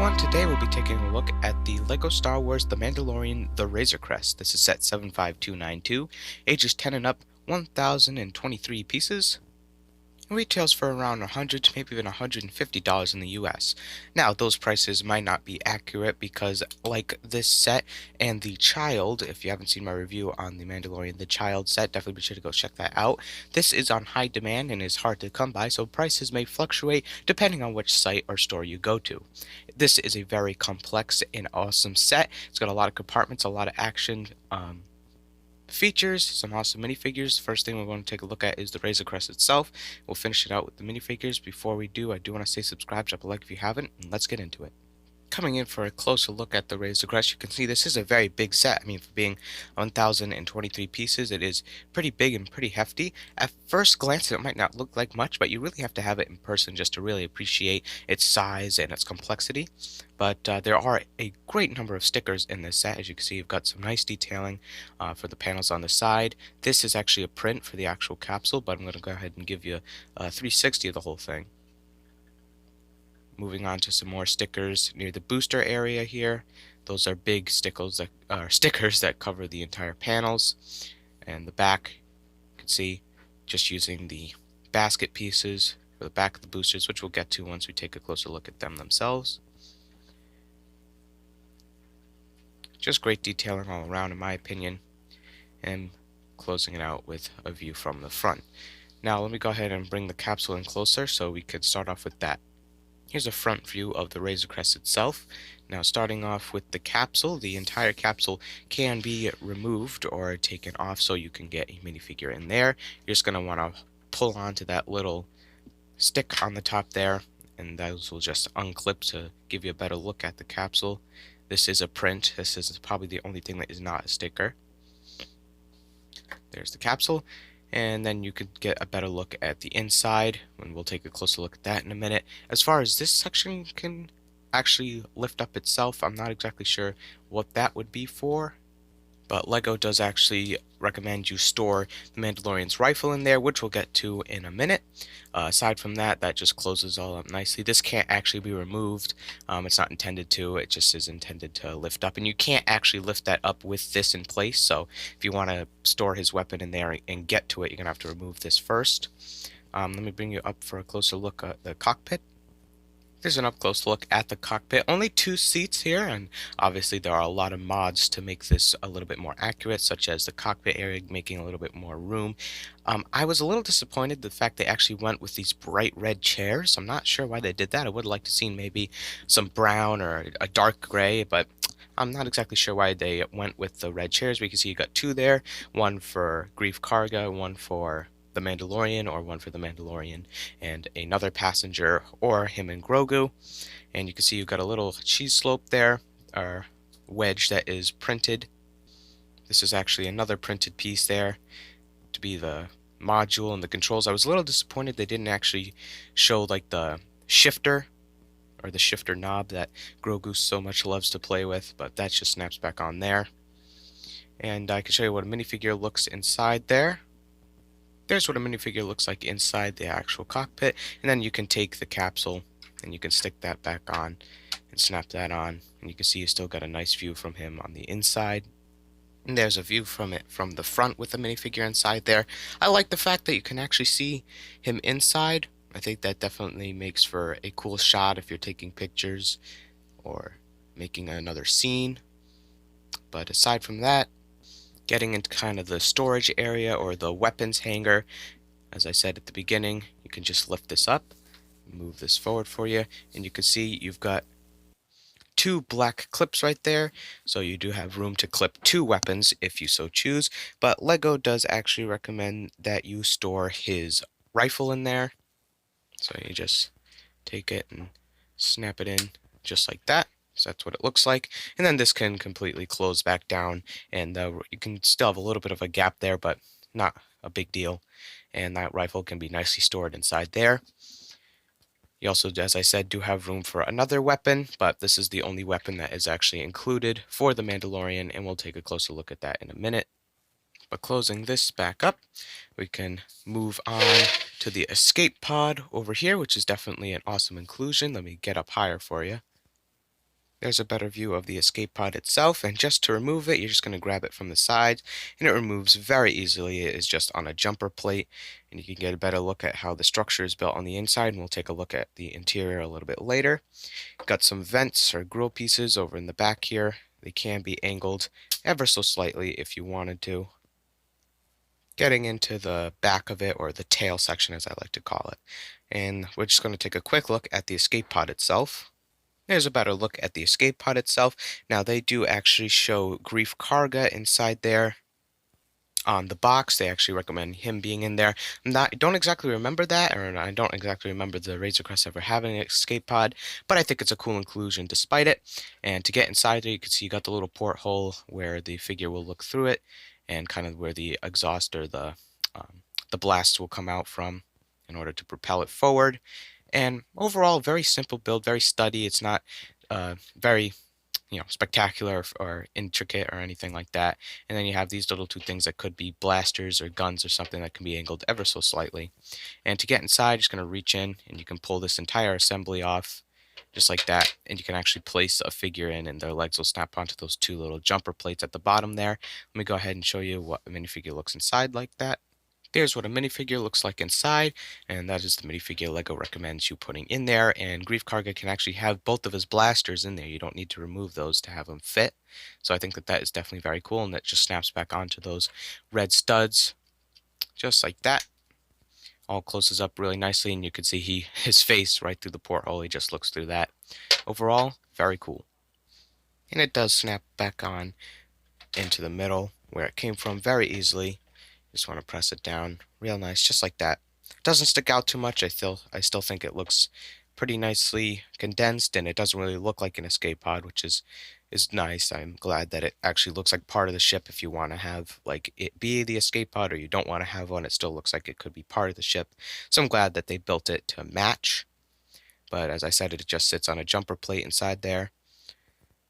everyone, today we'll be taking a look at the LEGO Star Wars The Mandalorian The Razor Crest. This is set 75292, ages 10 and up, 1,023 pieces. It retails for around $100 to maybe even $150 in the US. Now, those prices might not be accurate because, like this set and the Child, if you haven't seen my review on the Mandalorian The Child set, definitely be sure to go check that out. This is on high demand and is hard to come by, so prices may fluctuate depending on which site or store you go to. This is a very complex and awesome set. It's got a lot of compartments, a lot of action, features, some awesome minifigures. First thing we're going to take a look at is the Razor Crest itself. We'll finish it out with the minifigures. Before we do, I do want to say subscribe, drop a like if you haven't, and let's get into it. Coming in for a closer look at the Razor Crest, you can see this is a very big set. I mean, for being 1,023 pieces, it is pretty big and pretty hefty. At first glance, it might not look like much, but you really have to have it in person just to really appreciate its size and its complexity. But there are a great number of stickers in this set. As you can see, you've got some nice detailing for the panels on the side. This is actually a print for the actual capsule, but I'm going to go ahead and give you a 360 of the whole thing. Moving on to some more stickers near the booster area here. Those are big stickers that cover the entire panels. And the back, you can see, just using the basket pieces for the back of the boosters, which we'll get to once we take a closer look at them themselves. Just great detailing all around, in my opinion. And closing it out with a view from the front. Now let me go ahead and bring the capsule in closer so we could start off with that. Here's a front view of the Razor Crest itself. Now starting off with the capsule, the entire capsule can be removed or taken off so you can get a minifigure in there. You're just going to want to pull onto that little stick on the top there, and those will just unclip to give you a better look at the capsule. This is a print. This is probably the only thing that is not a sticker. There's the capsule. And then you could get a better look at the inside, and we'll take a closer look at that in a minute. As far as this section can actually lift up itself, I'm not exactly sure what that would be for, but LEGO does actually recommend you store the Mandalorian's rifle in there, which we'll get to in a minute. Aside from that, that just closes all up nicely. This can't actually be removed. It's not intended to. It just is intended to lift up, and you can't actually lift that up with this in place. So if you want to store his weapon in there and get to it, you're going to have to remove this first. Let me bring you up for a closer look at the cockpit. There's an up-close look at the cockpit. Only 2 seats here, and obviously there are a lot of mods to make this a little bit more accurate, such as the cockpit area making a little bit more room. I was a little disappointed the fact they actually went with these bright red chairs. I'm not sure why they did that. I would like to see maybe some brown or a dark gray, but I'm not exactly sure why they went with the red chairs. We can see you got 2 there, one for Grief Karga, one for the Mandalorian, or one for the Mandalorian and another passenger, or him and Grogu. And you can see you've got a little cheese slope there, or wedge, that is printed. This is actually another printed piece there to be the module and the controls. I was a little disappointed they didn't actually show like the shifter or the shifter knob that Grogu so much loves to play with, but that just snaps back on there. And I can show you what a minifigure looks inside there. There's what a minifigure looks like inside the actual cockpit, and then you can take the capsule and you can stick that back on and snap that on, and you can see you still got a nice view from him on the inside. And there's a view from it from the front with the minifigure inside there. I like the fact that you can actually see him inside. I think that definitely makes for a cool shot if you're taking pictures or making another scene. But aside from that, getting into kind of the storage area or the weapons hanger, as I said at the beginning, you can just lift this up, move this forward for you, and you can see you've got 2 black clips right there, so you do have room to clip 2 weapons if you so choose, but LEGO does actually recommend that you store his rifle in there. So you just take it and snap it in just like that. So that's what it looks like. And then this can completely close back down, and you can still have a little bit of a gap there, but not a big deal. And that rifle can be nicely stored inside there. You also, as I said, do have room for another weapon, but this is the only weapon that is actually included for the Mandalorian, and we'll take a closer look at that in a minute. But closing this back up, we can move on to the escape pod over here, which is definitely an awesome inclusion. Let me get up higher for you. There's a better view of the escape pod itself, and just to remove it, you're just going to grab it from the side, and it removes very easily. It is just on a jumper plate, and you can get a better look at how the structure is built on the inside, and we'll take a look at the interior a little bit later. Got some vents or grill pieces over in the back here. They can be angled ever so slightly if you wanted to. Getting into the back of it, or the tail section as I like to call it. And we're just going to take a quick look at the escape pod itself. There's a better look at the escape pod itself. Now they do actually show Grief Karga inside there on the box. They actually recommend him being in there. I don't exactly remember that, or I don't exactly remember the Razor Crest ever having an escape pod, but I think it's a cool inclusion despite it. And to get inside there, you can see you got the little porthole where the figure will look through it, and kind of where the exhaust or the blast will come out from in order to propel it forward. And overall, very simple build, very sturdy. It's not very spectacular or intricate or anything like that. And then you have these little two things that could be blasters or guns or something that can be angled ever so slightly. And to get inside, you're just going to reach in and you can pull this entire assembly off just like that. And you can actually place a figure in, and their legs will snap onto those two little jumper plates at the bottom there. Let me go ahead and show you what a minifigure looks inside like that. There's what a minifigure looks like inside, and that is the minifigure LEGO recommends you putting in there. And Grief Karga can actually have both of his blasters in there. You don't need to remove those to have them fit. So I think that that is definitely very cool, and that just snaps back onto those red studs, just like that. All closes up really nicely, and you can see his face right through the porthole. He just looks through that. Overall, very cool. And it does snap back on into the middle where it came from very easily. Just want to press it down real nice, just like that. It doesn't stick out too much. I still think it looks pretty nicely condensed, and it doesn't really look like an escape pod, which is nice. I'm glad that it actually looks like part of the ship. If you want to have like it be the escape pod, or you don't want to have one, it still looks like it could be part of the ship. So I'm glad that they built it to match. But as I said, it just sits on a jumper plate inside there.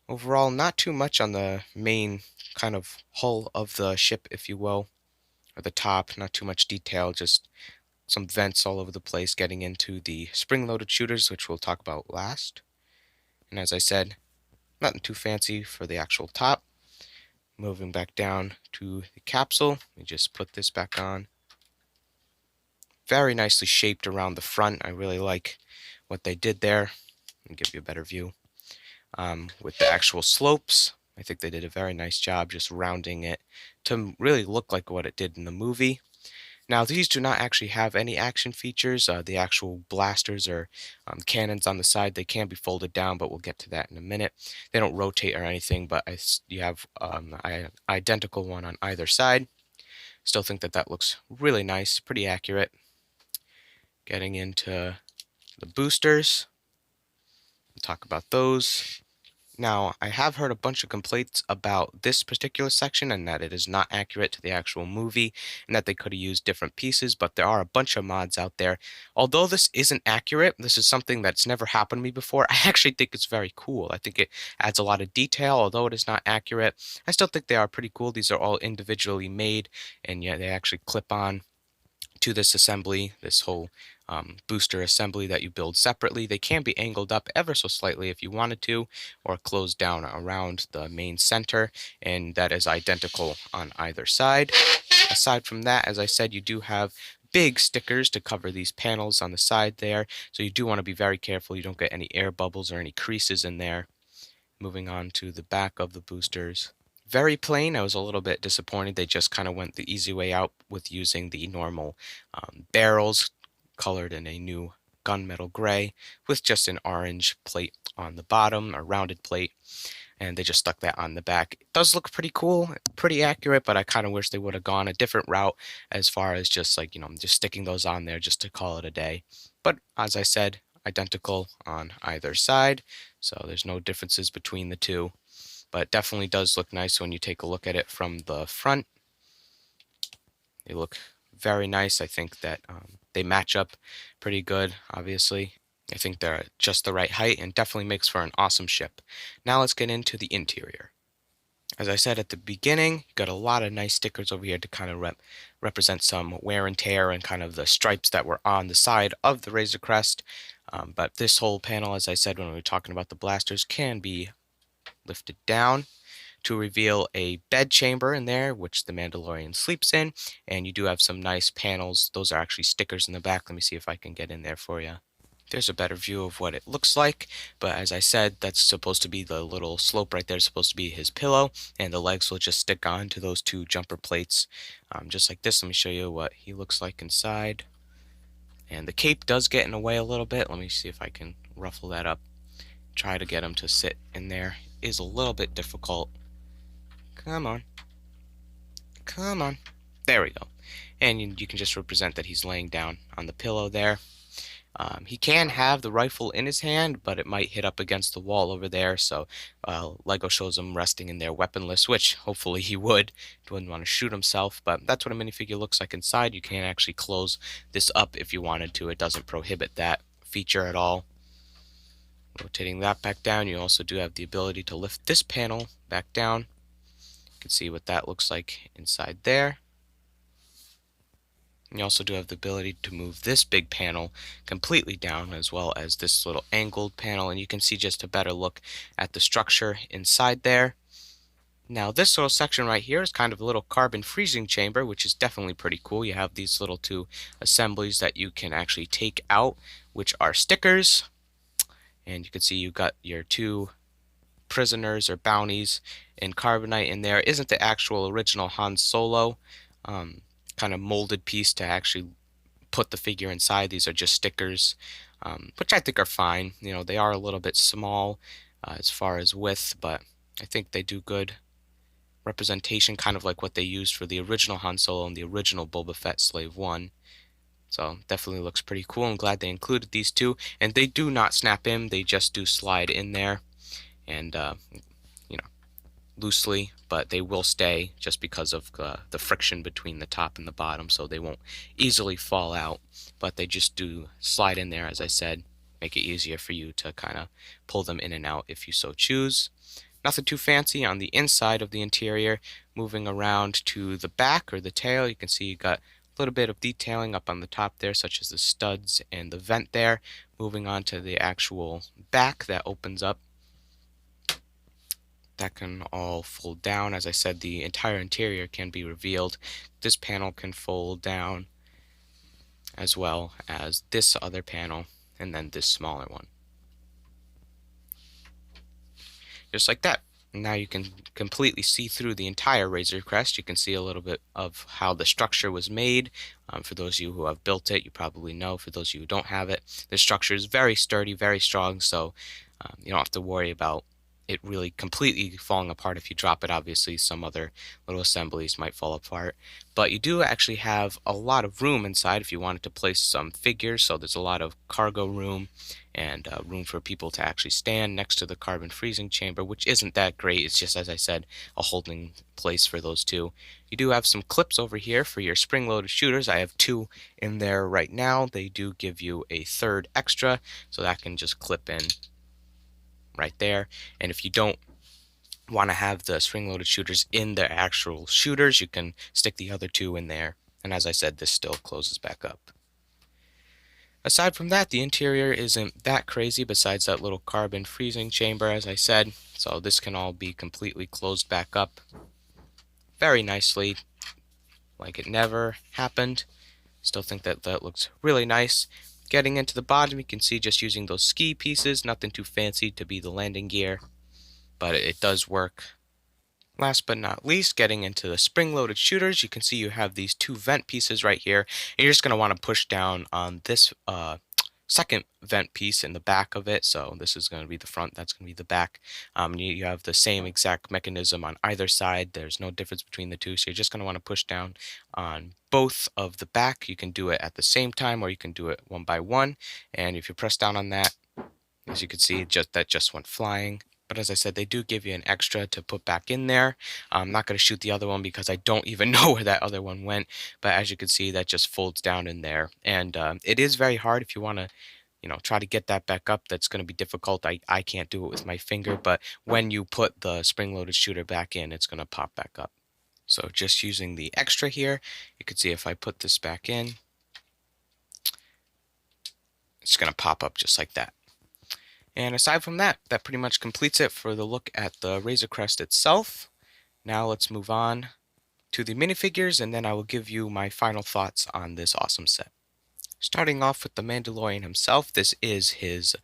Overall, not too much on the main kind of hull of the ship, if you will, or the top, not too much detail, just some vents all over the place getting into the spring-loaded shooters, which we'll talk about last. And as I said, nothing too fancy for the actual top. Moving back down to the capsule, we just put this back on. Very nicely shaped around the front. I really like what they did there. Let me give you a better view. With the actual slopes, I think they did a very nice job just rounding it to really look like what it did in the movie. Now, these do not actually have any action features. The actual blasters or cannons on the side, they can be folded down, but we'll get to that in a minute. They don't rotate or anything, but you have an identical one on either side. Still think that that looks really nice, pretty accurate. Getting into the boosters, we'll talk about those. Now, I have heard a bunch of complaints about this particular section, and that it is not accurate to the actual movie, and that they could have used different pieces, but there are a bunch of mods out there. Although this isn't accurate, this is something that's never happened to me before. I actually think it's very cool. I think it adds a lot of detail, although it is not accurate. I still think they are pretty cool. These are all individually made, and yeah, they actually clip on to this assembly, this whole booster assembly that you build separately. They can be angled up ever so slightly if you wanted to, or closed down around the main center, and that is identical on either side. Aside from that, as I said, you do have big stickers to cover these panels on the side there, so you do want to be very careful you don't get any air bubbles or any creases in there. Moving on to the back of the boosters. Very plain. I was a little bit disappointed. They just kind of went the easy way out with using the normal barrels colored in a new gunmetal gray with just an orange plate on the bottom, a rounded plate, and they just stuck that on the back. It does look pretty cool, pretty accurate, but I kind of wish they would have gone a different route as far as just like, just sticking those on there just to call it a day. But as I said, identical on either side, so there's no differences between the two. But definitely does look nice when you take a look at it from the front. They look very nice. I think that they match up pretty good, obviously. I think they're just the right height and definitely makes for an awesome ship. Now let's get into the interior. As I said at the beginning, got a lot of nice stickers over here to kind of represent some wear and tear and kind of the stripes that were on the side of the Razor Crest. But this whole panel, as I said when we were talking about the blasters, can be lift it down to reveal a bed chamber in there, which the Mandalorian sleeps in. And you do have some nice panels. Those are actually stickers in the back. Let me see if I can get in there for you. There's a better view of what it looks like, but as I said, that's supposed to be the little slope right there, is supposed to be his pillow, and the legs will just stick on to those two jumper plates, just like this. Let me show you what he looks like inside. And the cape does get in the way a little bit. Let me see if I can ruffle that up. Try to get him to sit in there. It is a little bit difficult. Come on. Come on. There we go. And you can just represent that he's laying down on the pillow there. He can have the rifle in his hand, but it might hit up against the wall over there, so Lego shows him resting in there weaponless, which hopefully he would. He wouldn't want to shoot himself, but that's what a minifigure looks like inside. You can actually close this up if you wanted to. It doesn't prohibit that feature at all. Rotating that back down, you also do have the ability to lift this panel back down. You can see what that looks like inside there. You also do have the ability to move this big panel completely down, as well as this little angled panel, and you can see just a better look at the structure inside there. Now this little section right here is kind of a little carbon freezing chamber, which is definitely pretty cool. You have these little two assemblies that you can actually take out, which are stickers, and you can see you got your two prisoners or bounties in carbonite in there. Isn't the actual original Han Solo kind of molded piece to actually put the figure inside. These are just stickers, which I think are fine. You know, they are a little bit small as far as width, but I think they do good representation, kind of like what they used for the original Han Solo and the original Boba Fett Slave 1. So definitely looks pretty cool. I'm glad they included these two, and they do not snap in. They just do slide in there, and you know, loosely, but they will stay just because of the friction between the top and the bottom, so they won't easily fall out, but they just do slide in there, as I said, make it easier for you to kind of pull them in and out if you so choose. Nothing too fancy on the inside of the interior. Moving around to the back or the tail, you can see you got a little bit of detailing up on the top there, such as the studs and the vent there. Moving on to the actual back that opens up, that can all fold down. As I said, the entire interior can be revealed. This panel can fold down, as well as this other panel, and then this smaller one. Just like that. Now you can completely see through the entire Razor Crest. You can see a little bit of how the structure was made. For those of you who have built it, you probably know. For those of you who don't have it, the structure is very sturdy, very strong, so you don't have to worry about it really completely falling apart if you drop it. Obviously, some other little assemblies might fall apart, but you do actually have a lot of room inside if you wanted to place some figures. So there's a lot of cargo room and room for people to actually stand next to the carbon freezing chamber, which isn't that great. It's just, as I said, a holding place for those two. You do have some clips over here for your spring-loaded shooters. I have two in there right now. They do give you a third extra, so that can just clip in right there. And if you don't want to have the spring-loaded shooters in the actual shooters, you can stick the other two in there. And as I said, this still closes back up. Aside from that, the interior isn't that crazy besides that little carbon freezing chamber, as I said. So this can all be completely closed back up very nicely, like it never happened. Still think that that looks really nice. Getting into the bottom, you can see just using those ski pieces, nothing too fancy to be the landing gear, but it does work. Last but not least, getting into the spring-loaded shooters, you can see you have these two vent pieces right here, and you're just going to want to push down on this second vent piece in the back of it. So this is going to be the front, that's going to be the back. You have the same exact mechanism on either side. There's no difference between the two, so you're just going to want to push down on both of the back. You can do it at the same time, or you can do it one by one, and if you press down on that, as you can see, that just went flying. But as I said, they do give you an extra to put back in there. I'm not going to shoot the other one because I don't even know where that other one went. But as you can see, that just folds down in there. And it is very hard if you want to, try to get that back up. That's going to be difficult. I can't do it with my finger. But when you put the spring-loaded shooter back in, it's going to pop back up. So just using the extra here, you can see if I put this back in, it's going to pop up just like that. And aside from that, that pretty much completes it for the look at the Razor Crest itself. Now let's move on to the minifigures, and then I will give you my final thoughts on this awesome set. Starting off with the Mandalorian himself, this is his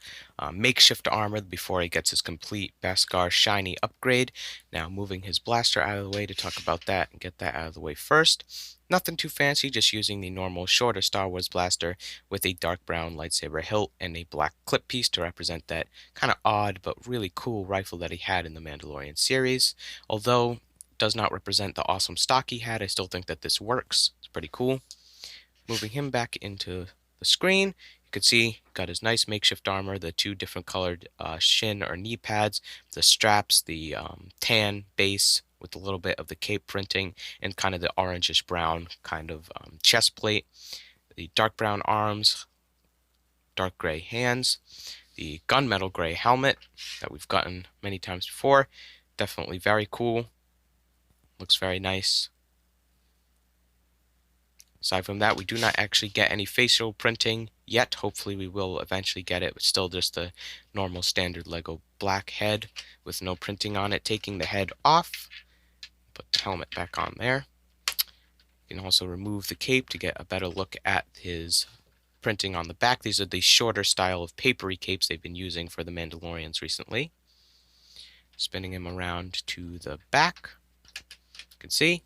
makeshift armor before he gets his complete Beskar shiny upgrade. Now moving his blaster out of the way to talk about that and get that out of the way first. Nothing too fancy, just using the normal shorter Star Wars blaster with a dark brown lightsaber hilt and a black clip piece to represent that kind of odd but really cool rifle that he had in the Mandalorian series. Although does not represent the awesome stock he had, I still think that this works. It's pretty cool. Moving him back into the screen, you can see got his nice makeshift armor, the two different colored shin or knee pads, the straps, the tan base with a little bit of the cape printing, and kind of the orangish brown kind of chest plate, the dark brown arms, dark gray hands, the gunmetal gray helmet that we've gotten many times before. Definitely very cool. Looks very nice. Aside from that, we do not actually get any facial printing yet. Hopefully we will eventually get it. It's still just a normal standard Lego black head with no printing on it. Taking the head off, put the helmet back on there. You can also remove the cape to get a better look at his printing on the back. These are the shorter style of papery capes they've been using for the Mandalorians recently. Spinning him around to the back. You can see,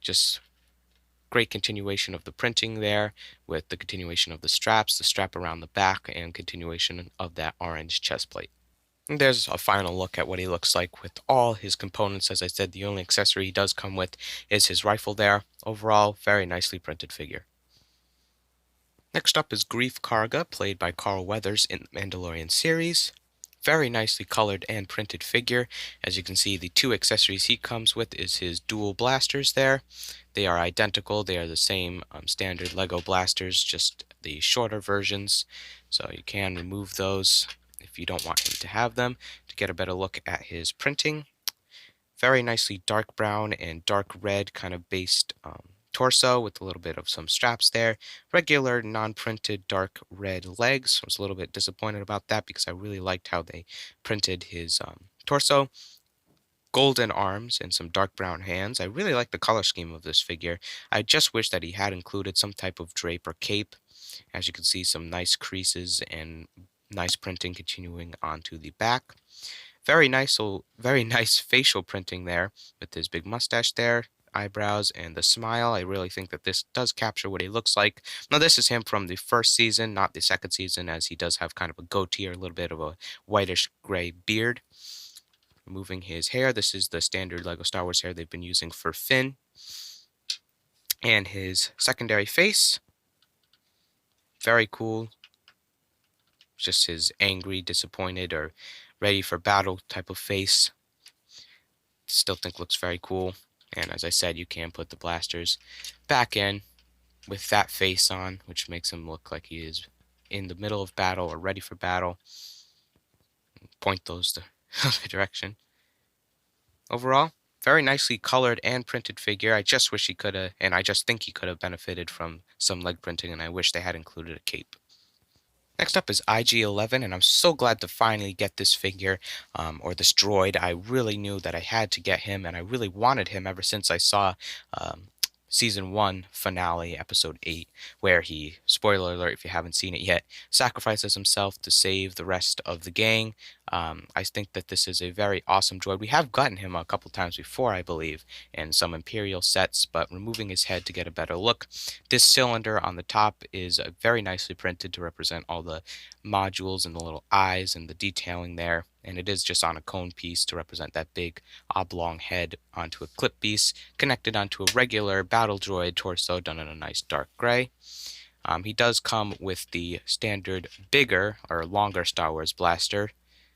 just great continuation of the printing there with the continuation of the straps, the strap around the back, and continuation of that orange chest plate. And there's a final look at what he looks like with all his components. As I said, the only accessory he does come with is his rifle there. Overall, very nicely printed figure. Next up is Grief Karga, played by Carl Weathers in the Mandalorian series. Very nicely colored and printed figure. As you can see, the two accessories he comes with is his dual blasters there. They are identical. They are the same standard Lego blasters, just the shorter versions. So you can remove those if you don't want him to have them to get a better look at his printing. Very nicely dark brown and dark red kind of based torso with a little bit of some straps there. Regular non-printed dark red legs. I was a little bit disappointed about that because I really liked how they printed his torso. Golden arms and some dark brown hands. I really like the color scheme of this figure. I just wish that he had included some type of drape or cape. As you can see, some nice creases and nice printing continuing onto the back. Very nice, so very nice facial printing there with his big mustache there, eyebrows, and the smile. I really think that this does capture what he looks like. Now, this is him from the first season, not the second season, as he does have kind of a goatee or a little bit of a whitish gray beard. Removing his hair, this is the standard Lego Star Wars hair they've been using for Finn. And his secondary face, very cool. Just his angry, disappointed, or ready for battle type of face. Still think looks very cool. And as I said, you can put the blasters back in with that face on, which makes him look like he is in the middle of battle or ready for battle. Point those the other direction. Overall, very nicely colored and printed figure. I just wish he could have, and I just think he could have benefited from some leg printing, and I wish they had included a cape. Next up is IG-11, and I'm so glad to finally get this figure, or this droid. I really knew that I had to get him, and I really wanted him ever since I saw Season 1 finale, Episode 8, where he, spoiler alert if you haven't seen it yet, sacrifices himself to save the rest of the gang. I think that this is a very awesome droid. We have gotten him a couple times before, I believe, in some Imperial sets, but removing his head to get a better look. This cylinder on the top is very nicely printed to represent all the modules and the little eyes and the detailing there. And it is just on a cone piece to represent that big oblong head onto a clip piece, connected onto a regular battle droid torso done in a nice dark gray. He does come with the standard bigger or longer Star Wars blaster,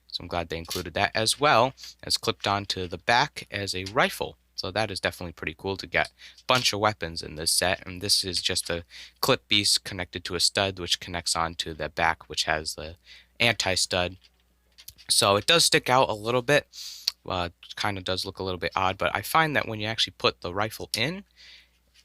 so I'm glad they included that, as well as clipped onto the back as a rifle. So that is definitely pretty cool to get a bunch of weapons in this set. And this is just a clip piece connected to a stud, which connects onto the back, which has the anti-stud. So it does stick out a little bit. Kind of does look a little bit odd, but I find that when you actually put the rifle in,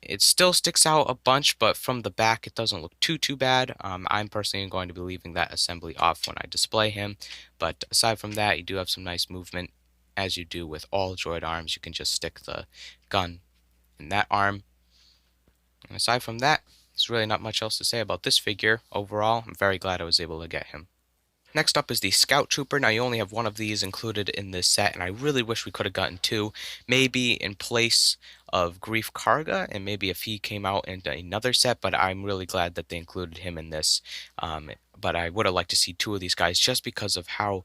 It still sticks out a bunch, but from the back it doesn't look too bad. I'm personally going to be leaving that assembly off when I display him, but aside from that, you do have some nice movement. As you do with all droid arms, you can just stick the gun in that arm. And aside from that, there's really not much else to say about this figure. Overall, I'm very glad I was able to get him. Next up is the Scout Trooper. Now, you only have one of these included in this set, and I really wish we could have gotten two. Maybe in place of Grief Karga, and maybe if he came out in another set, but I'm really glad that they included him in this. But I would have liked to see two of these guys just because of how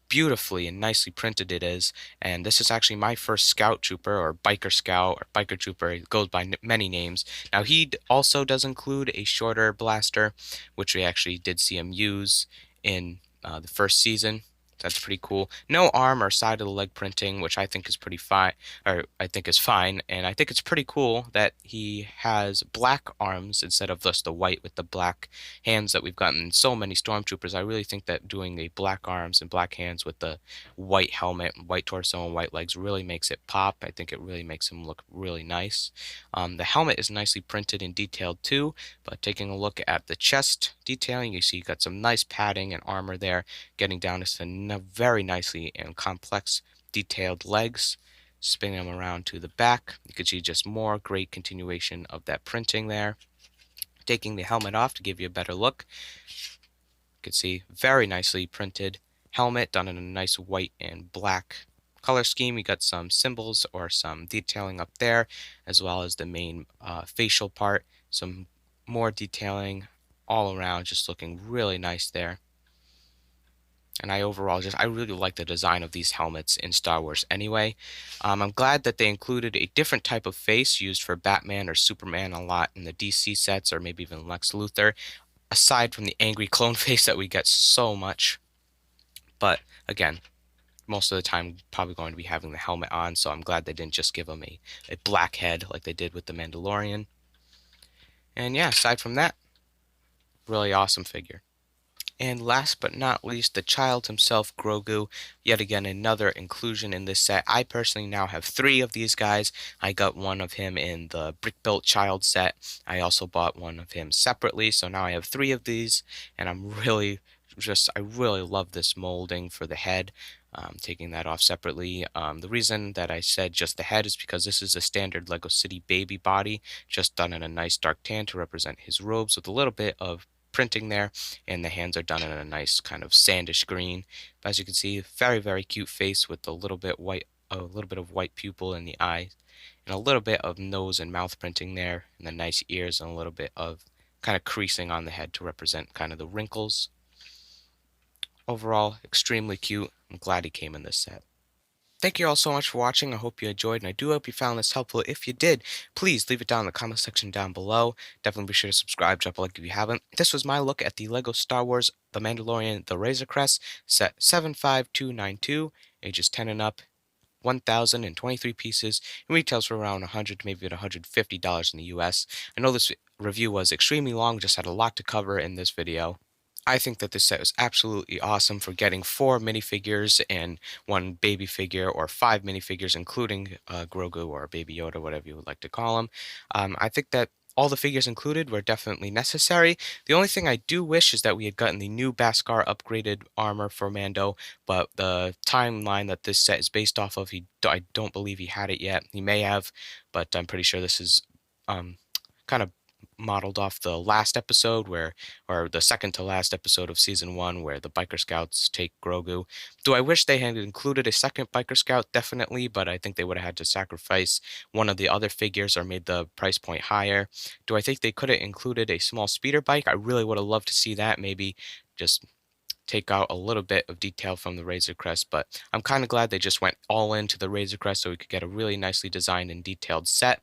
beautifully and nicely printed it is. And this is actually my first scout trooper or biker scout or biker trooper. It goes by many names. Now he also does include a shorter blaster, which we actually did see him use in the first season. That's pretty cool. No arm or side of the leg printing, which I think is pretty fine, or I think is fine. And I think it's pretty cool that he has black arms instead of just the white with the black hands that we've gotten in so many stormtroopers. I really think that doing a black arms and black hands with the white helmet, white torso, and white legs really makes it pop. I think it really makes him look really nice. The helmet is nicely printed and detailed too, but taking a look at the chest detailing, you see you got some nice padding and armor there, getting down to some very nicely and complex detailed legs. Spinning them around to the back, you can see just more great continuation of that printing there. Taking the helmet off to give you a better look, you can see very nicely printed helmet done in a nice white and black color scheme. You got some symbols or some detailing up there, as well as the main facial part. Some more detailing all around, just looking really nice there. And I really like the design of these helmets in Star Wars anyway. I'm glad that they included a different type of face used for Batman or Superman a lot in the DC sets, or maybe even Lex Luthor, aside from the angry clone face that we get so much. But again, most of the time probably going to be having the helmet on, so I'm glad they didn't just give him a black head like they did with the Mandalorian. And yeah, aside from that, really awesome figure. And last but not least, the child himself, Grogu. Yet again, another inclusion in this set. I personally now have three of these guys. I got one of him in the Brick Built Child set. I also bought one of him separately, so now I have three of these, and I really love this molding for the head. Taking that off separately. The reason that I said just the head is because this is a standard Lego City baby body, just done in a nice dark tan to represent his robes with a little bit of printing there, and the hands are done in a nice kind of sandish green. But as you can see, very cute face with a little bit of white pupil in the eye, and a little bit of nose and mouth printing there, and the nice ears, and a little bit of kind of creasing on the head to represent kind of the wrinkles. Overall, extremely cute. I'm glad he came in this set. Thank you all so much for watching. I hope you enjoyed, and I do hope you found this helpful. If you did, please leave it down in the comment section down below. Definitely be sure to subscribe, drop a like if you haven't. This was my look at the LEGO Star Wars The Mandalorian The Razor Crest, set 75292, ages 10 and up, 1,023 pieces, and retails for around 100 maybe $150 in the US. I know this review was extremely long, just had a lot to cover in this video. I think that this set was absolutely awesome for getting 4 minifigures and 1 baby figure, or 5 minifigures, including Grogu or Baby Yoda, whatever you would like to call him. I think that all the figures included were definitely necessary. The only thing I do wish is that we had gotten the new Beskar upgraded armor for Mando, but the timeline that this set is based off of, I don't believe he had it yet. He may have, but I'm pretty sure this is kind of modeled off the last episode or the second to last episode of season 1, where the biker scouts take Grogu. Do I wish they had included a second biker scout? Definitely, but I think they would have had to sacrifice one of the other figures or made the price point higher. Do I think they could have included a small speeder bike? I really would have loved to see that. Maybe just take out a little bit of detail from the Razor Crest, but I'm kind of glad they just went all into the Razor Crest so we could get a really nicely designed and detailed set.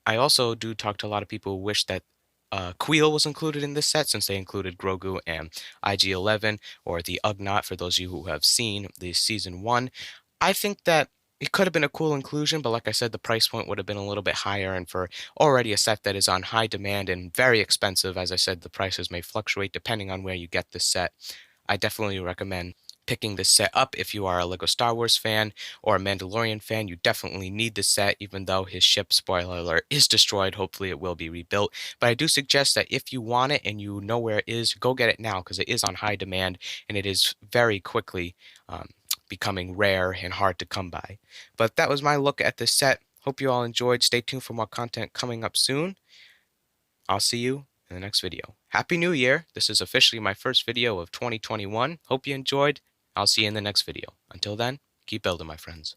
I also do talk to a lot of people who wish that Queel was included in this set, since they included Grogu and IG-11, or the Ugnaught for those of you who have seen the season 1. I think that it could have been a cool inclusion, but like I said, the price point would have been a little bit higher, and for already a set that is on high demand and very expensive, as I said, the prices may fluctuate depending on where you get this set. I definitely recommend picking this set up. If you are a Lego Star Wars fan or a Mandalorian fan, you definitely need this set, even though his ship, spoiler alert, is destroyed. Hopefully it will be rebuilt. But I do suggest that if you want it and you know where it is, go get it now, because it is on high demand and it is very quickly becoming rare and hard to come by. But that was my look at this set. Hope you all enjoyed. Stay tuned for more content coming up soon. I'll see you in the next video. Happy New Year! This is officially my first video of 2021. Hope you enjoyed. I'll see you in the next video. Until then, keep building, my friends.